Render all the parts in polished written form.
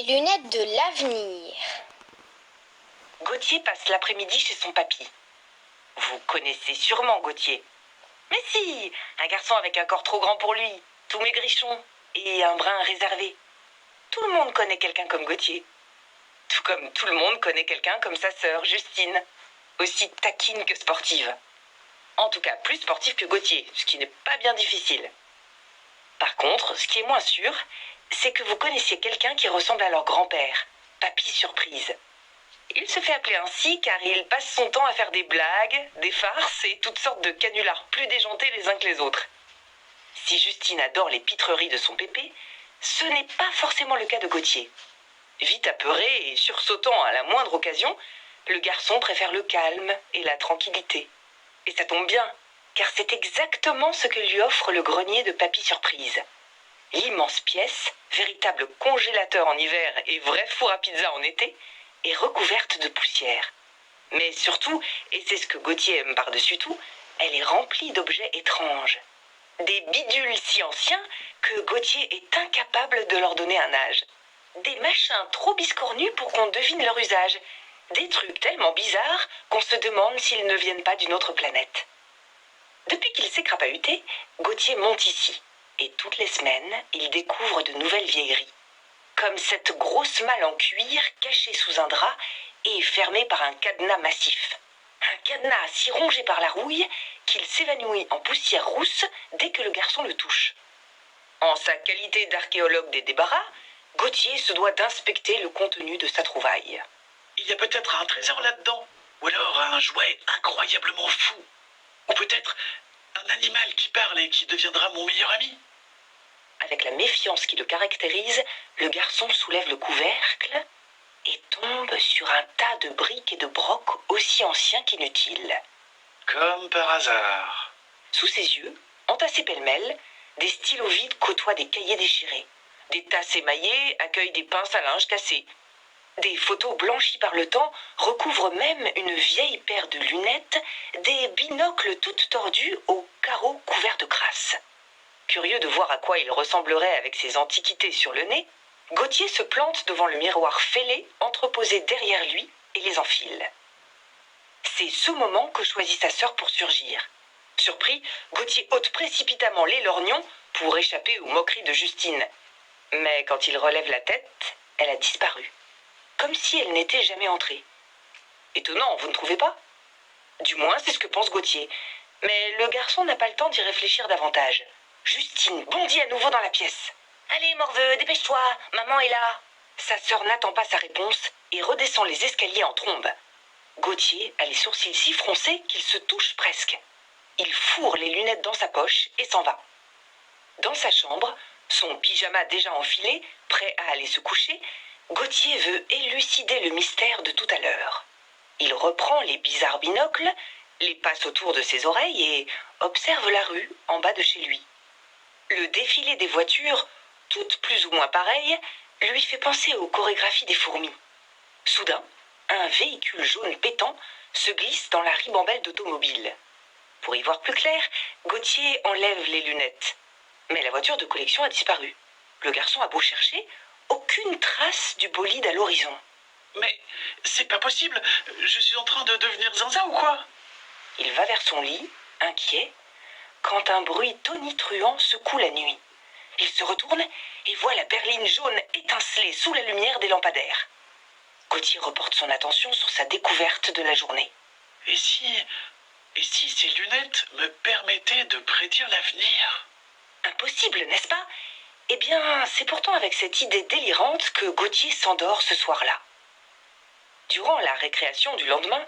lunettes de l'avenir. Gauthier passe l'après-midi chez son papy. Vous connaissez sûrement Gauthier. Mais si, un garçon avec un corps trop grand pour lui, tout maigrichon et un brin réservé. Tout le monde connaît quelqu'un comme Gauthier. Tout comme tout le monde connaît quelqu'un comme sa sœur, Justine, aussi taquine que sportive. En tout cas, plus sportive que Gauthier, ce qui n'est pas bien difficile. Par contre, ce qui est moins sûr, c'est que vous connaissiez quelqu'un qui ressemble à leur grand-père, Papy Surprise. Il se fait appeler ainsi car il passe son temps à faire des blagues, des farces et toutes sortes de canulars plus déjantés les uns que les autres. Si Justine adore les pitreries de son pépé, ce n'est pas forcément le cas de Gauthier. Vite apeuré et sursautant à la moindre occasion, le garçon préfère le calme et la tranquillité. Et ça tombe bien, car c'est exactement ce que lui offre le grenier de Papy Surprise. L'immense pièce, véritable congélateur en hiver et vrai four à pizza en été, est recouverte de poussière. Mais surtout, et c'est ce que Gauthier aime par-dessus tout, elle est remplie d'objets étranges. Des bidules si anciens que Gauthier est incapable de leur donner un âge. Des machins trop biscornus pour qu'on devine leur usage. Des trucs tellement bizarres qu'on se demande s'ils ne viennent pas d'une autre planète. Depuis qu'il s'est crapahuté, Gauthier monte ici. Et toutes les semaines, il découvre de nouvelles vieilleries. Comme cette grosse malle en cuir cachée sous un drap et fermée par un cadenas massif. Un cadenas si rongé par la rouille qu'il s'évanouit en poussière rousse dès que le garçon le touche. En sa qualité d'archéologue des débarras, Gauthier se doit d'inspecter le contenu de sa trouvaille. Il y a peut-être un trésor là-dedans, ou alors un jouet incroyablement fou, ou peut-être un animal qui parle et qui deviendra mon meilleur ami. Avec la méfiance qui le caractérise, le garçon soulève le couvercle et tombe sur un tas de briques et de brocs aussi anciens qu'inutiles. Comme par hasard. Sous ses yeux, entassés pêle-mêle, des stylos vides côtoient des cahiers déchirés. Des tasses émaillées accueillent des pinces à linge cassées. Des photos blanchies par le temps recouvrent même une vieille paire de lunettes, des binocles toutes tordues aux carreaux couverts de crasse. Curieux de voir à quoi il ressemblerait avec ses antiquités sur le nez, Gauthier se plante devant le miroir fêlé entreposé derrière lui et les enfile. C'est ce moment que choisit sa sœur pour surgir. Surpris, Gauthier ôte précipitamment les lorgnons pour échapper aux moqueries de Justine. Mais quand il relève la tête, elle a disparu. Comme si elle n'était jamais entrée. Étonnant, vous ne trouvez pas? Du moins, c'est ce que pense Gauthier. Mais le garçon n'a pas le temps d'y réfléchir davantage. Justine bondit à nouveau dans la pièce. « Allez, morveux, dépêche-toi, maman est là !» Sa sœur n'attend pas sa réponse et redescend les escaliers en trombe. Gauthier a les sourcils si froncés qu'il se touche presque. Il fourre les lunettes dans sa poche et s'en va. Dans sa chambre, son pyjama déjà enfilé, prêt à aller se coucher, Gauthier veut élucider le mystère de tout à l'heure. Il reprend les bizarres binocles, les passe autour de ses oreilles et observe la rue en bas de chez lui. Le défilé des voitures, toutes plus ou moins pareilles, lui fait penser aux chorégraphies des fourmis. Soudain, un véhicule jaune pétant se glisse dans la ribambelle d'automobiles. Pour y voir plus clair, Gauthier enlève les lunettes. Mais la voiture de collection a disparu. Le garçon a beau chercher, aucune trace du bolide à l'horizon. Mais c'est pas possible, je suis en train de devenir zinzin ou quoi? Il va vers son lit, inquiet, quand un bruit tonitruant secoue la nuit. Il se retourne et voit la berline jaune étinceler sous la lumière des lampadaires. Gauthier reporte son attention sur sa découverte de la journée. Et si ces lunettes me permettaient de prédire l'avenir? Impossible, n'est-ce pas? Eh bien, c'est pourtant avec cette idée délirante que Gauthier s'endort ce soir-là. Durant la récréation du lendemain,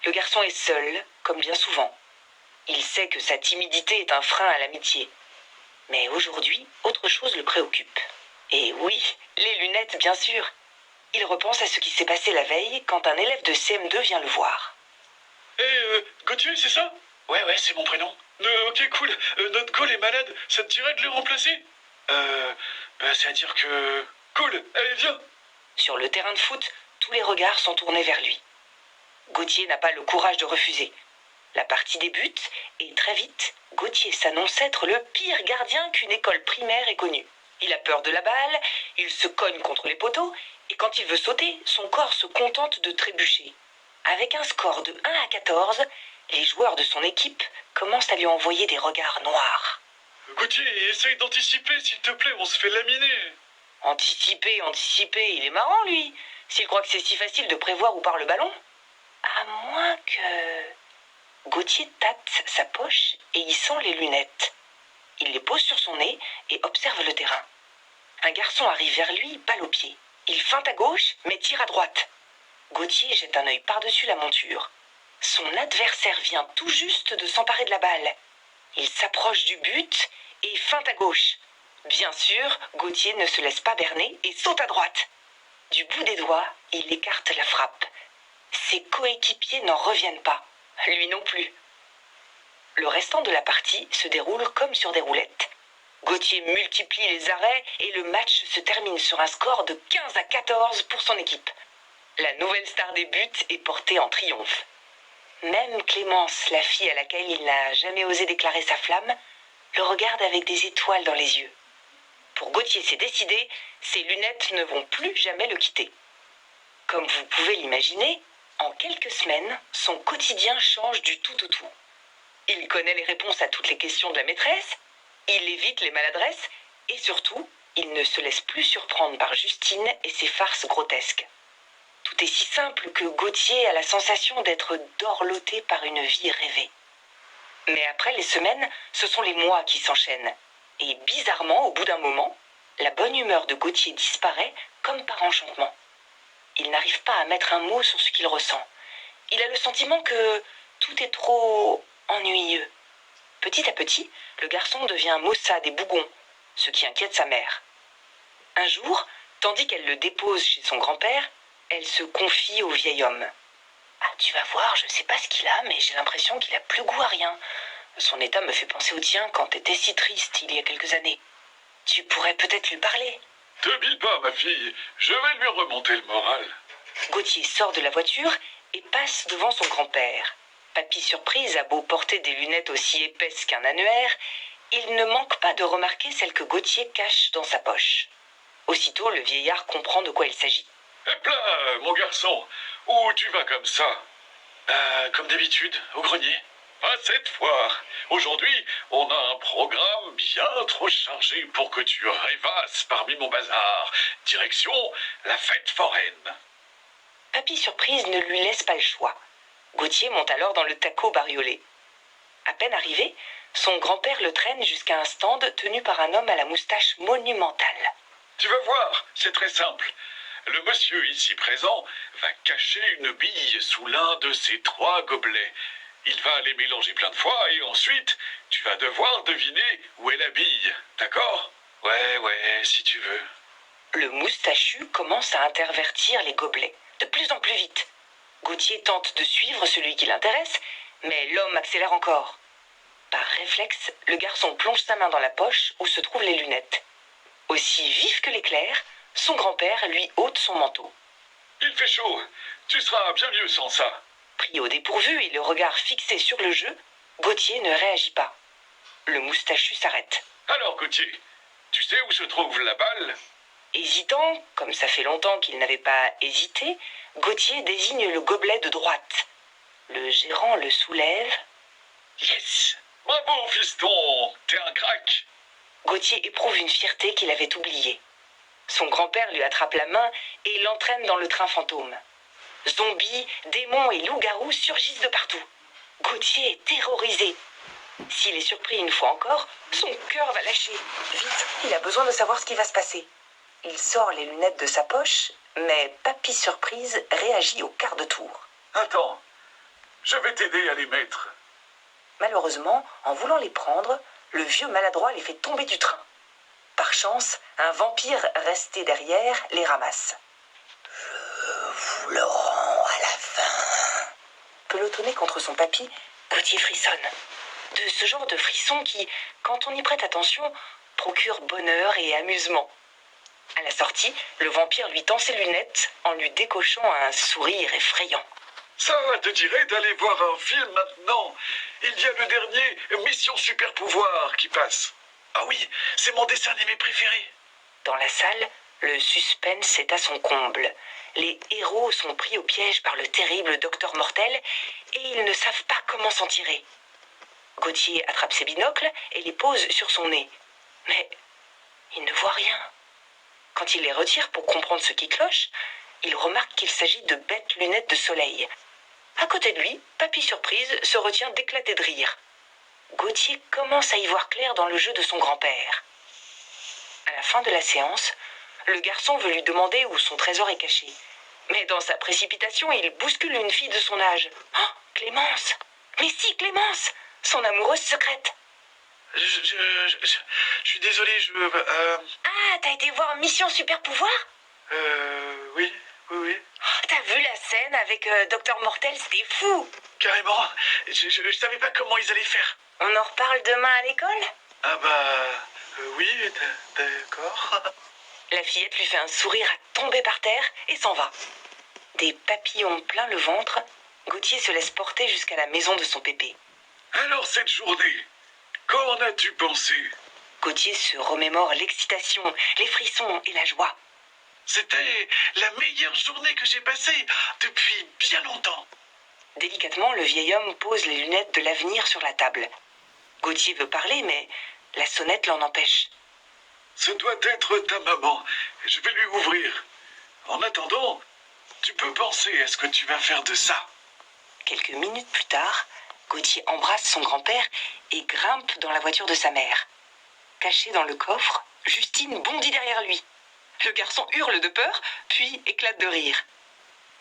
le garçon est seul, comme bien souvent. Il sait que sa timidité est un frein à l'amitié. Mais aujourd'hui, autre chose le préoccupe. Et oui, les lunettes, bien sûr. Il repense à ce qui s'est passé la veille quand un élève de CM2 vient le voir. Gauthier, c'est ça? Ouais, c'est mon prénom. Ok, cool. Notre Gaule est malade. Ça te dirait de le remplacer? C'est-à-dire que... Cool, allez, viens. Sur le terrain de foot, tous les regards sont tournés vers lui. Gauthier n'a pas le courage de refuser. La partie débute et très vite, Gauthier s'annonce être le pire gardien qu'une école primaire ait connu. Il a peur de la balle, il se cogne contre les poteaux Et quand il veut sauter, son corps se contente de trébucher. Avec un score de 1 à 14, les joueurs de son équipe commencent à lui envoyer des regards noirs. Gauthier, essaye d'anticiper, s'il te plaît, on se fait laminer. Anticiper, il est marrant, lui. S'il croit que c'est si facile de prévoir où part le ballon. À moins que... Gauthier tâte sa poche et y sent les lunettes. Il les pose sur son nez et observe le terrain. Un garçon arrive vers lui, balle au pied. Il feinte à gauche, mais tire à droite. Gauthier jette un œil par-dessus la monture. Son adversaire vient tout juste de s'emparer de la balle. Il s'approche du but et feinte à gauche. Bien sûr, Gauthier ne se laisse pas berner et saute à droite. Du bout des doigts, il écarte la frappe. Ses coéquipiers n'en reviennent pas. Lui non plus. Le restant de la partie se déroule comme sur des roulettes. Gauthier multiplie les arrêts et le match se termine sur un score de 15 à 14 pour son équipe. La nouvelle star des buts est portée en triomphe. Même Clémence, la fille à laquelle il n'a jamais osé déclarer sa flamme, le regarde avec des étoiles dans les yeux. Pour Gauthier, c'est décidé, ses lunettes ne vont plus jamais le quitter. Comme vous pouvez l'imaginer, en quelques semaines, son quotidien change du tout au tout. Il connaît les réponses à toutes les questions de la maîtresse, il évite les maladresses et surtout, il ne se laisse plus surprendre par Justine et ses farces grotesques. Tout est si simple que Gauthier a la sensation d'être dorloté par une vie rêvée. Mais après les semaines, ce sont les mois qui s'enchaînent. Et bizarrement, au bout d'un moment, la bonne humeur de Gauthier disparaît comme par enchantement. Il n'arrive pas à mettre un mot sur ce qu'il ressent. Il a le sentiment que tout est trop ennuyeux. Petit à petit, le garçon devient maussade et bougon, ce qui inquiète sa mère. Un jour, tandis qu'elle le dépose chez son grand-père, elle se confie au vieil homme. « Ah, tu vas voir, je ne sais pas ce qu'il a, mais j'ai l'impression qu'il a plus goût à rien. Son état me fait penser au tien quand t'étais si triste il y a quelques années. Tu pourrais peut-être lui parler. » « Te bille pas, ma fille, je vais lui remonter le moral. » Gauthier sort de la voiture et passe devant son grand-père. Papy Surprise a beau porter des lunettes aussi épaisses qu'un annuaire, il ne manque pas de remarquer celles que Gauthier cache dans sa poche. Aussitôt, le vieillard comprend de quoi il s'agit. « Hop là, mon garçon, où tu vas comme ça ?»« Comme d'habitude, au grenier. » Pas cette fois. Aujourd'hui, on a un programme bien trop chargé pour que tu rêvasses parmi mon bazar. Direction, la fête foraine. Papy Surprise ne lui laisse pas le choix. Gauthier monte alors dans le taco bariolé. À peine arrivé, son grand-père le traîne jusqu'à un stand tenu par un homme à la moustache monumentale. Tu vas voir, c'est très simple. Le monsieur ici présent va cacher une bille sous l'un de ces 3 gobelets. Il va les mélanger plein de fois et ensuite, tu vas devoir deviner où est la bille. D'accord ? Ouais, si tu veux. Le moustachu commence à intervertir les gobelets, de plus en plus vite. Gauthier tente de suivre celui qui l'intéresse, mais l'homme accélère encore. Par réflexe, le garçon plonge sa main dans la poche où se trouvent les lunettes. Aussi vif que l'éclair, son grand-père lui ôte son manteau. Il fait chaud. Tu seras bien mieux sans ça. Pris au dépourvu et le regard fixé sur le jeu, Gauthier ne réagit pas. Le moustachu s'arrête. Alors, Gauthier, tu sais où se trouve la balle ? Hésitant, comme ça fait longtemps qu'il n'avait pas hésité, Gauthier désigne le gobelet de droite. Le gérant le soulève. Yes ! Bravo, fiston, t'es un crack. Gauthier éprouve une fierté qu'il avait oubliée. Son grand-père lui attrape la main et l'entraîne dans le train fantôme. Zombies, démons et loups-garous surgissent de partout. Gauthier est terrorisé. S'il est surpris une fois encore, son cœur va lâcher. Vite, il a besoin de savoir ce qui va se passer. Il sort les lunettes de sa poche, mais Papy Surprise réagit au quart de tour. Attends, je vais t'aider à les mettre. Malheureusement, en voulant les prendre, le vieux maladroit les fait tomber du train. Par chance, un vampire resté derrière les ramasse. Je vous le rends à la fin. Pelotonné contre son papy, Gauthier frissonne. De ce genre de frisson qui, quand on y prête attention, procure bonheur et amusement. À la sortie, le vampire lui tend ses lunettes en lui décochant un sourire effrayant. Ça te dirait d'aller voir un film maintenant. Il y a le dernier Mission Super Pouvoir qui passe. Ah oui, c'est mon dessin animé préféré. Dans la salle, Le suspense est à son comble. Les héros sont pris au piège par le terrible docteur Mortel et ils ne savent pas comment s'en tirer. Gauthier attrape ses binocles et les pose sur son nez. Mais il ne voit rien. Quand il les retire pour comprendre ce qui cloche, il remarque qu'il s'agit de bêtes lunettes de soleil. À côté de lui, Papy Surprise se retient d'éclater de rire. Gauthier commence à y voir clair dans le jeu de son grand-père. À la fin de la séance, le garçon veut lui demander où son trésor est caché. Mais dans sa précipitation, il bouscule une fille de son âge. Oh, Clémence! Mais si, Clémence! Son amoureuse secrète. Je suis désolé, Ah, t'as été voir Mission Super Pouvoir? Oui. Oh, t'as vu la scène avec Docteur Mortel? C'était fou! Carrément. Je savais pas comment ils allaient faire. On en reparle demain à l'école? Ah bah... oui, d'accord. La fillette lui fait un sourire à tomber par terre et s'en va. Des papillons plein le ventre, Gauthier se laisse porter jusqu'à la maison de son pépé. Alors cette journée, qu'en as-tu pensé? Gauthier se remémore l'excitation, les frissons et la joie. C'était la meilleure journée que j'ai passée depuis bien longtemps. Délicatement, le vieil homme pose les lunettes de l'avenir sur la table. Gauthier veut parler, mais la sonnette l'en empêche. Ce doit être ta maman. Je vais lui ouvrir. En attendant, tu peux penser à ce que tu vas faire de ça. Quelques minutes plus tard, Gauthier embrasse son grand-père et grimpe dans la voiture de sa mère. Cachée dans le coffre, Justine bondit derrière lui. Le garçon hurle de peur, puis éclate de rire.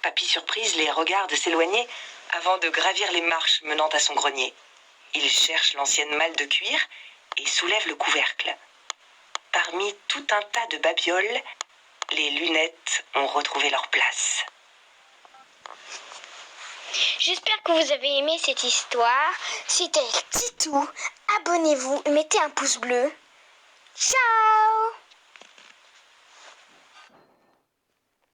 Papy Surprise les regarde s'éloigner avant de gravir les marches menant à son grenier. Il cherche l'ancienne malle de cuir et soulève le couvercle. Parmi tout un tas de babioles, les lunettes ont retrouvé leur place. J'espère que vous avez aimé cette histoire. C'était Titou. Abonnez-vous et mettez un pouce bleu. Ciao!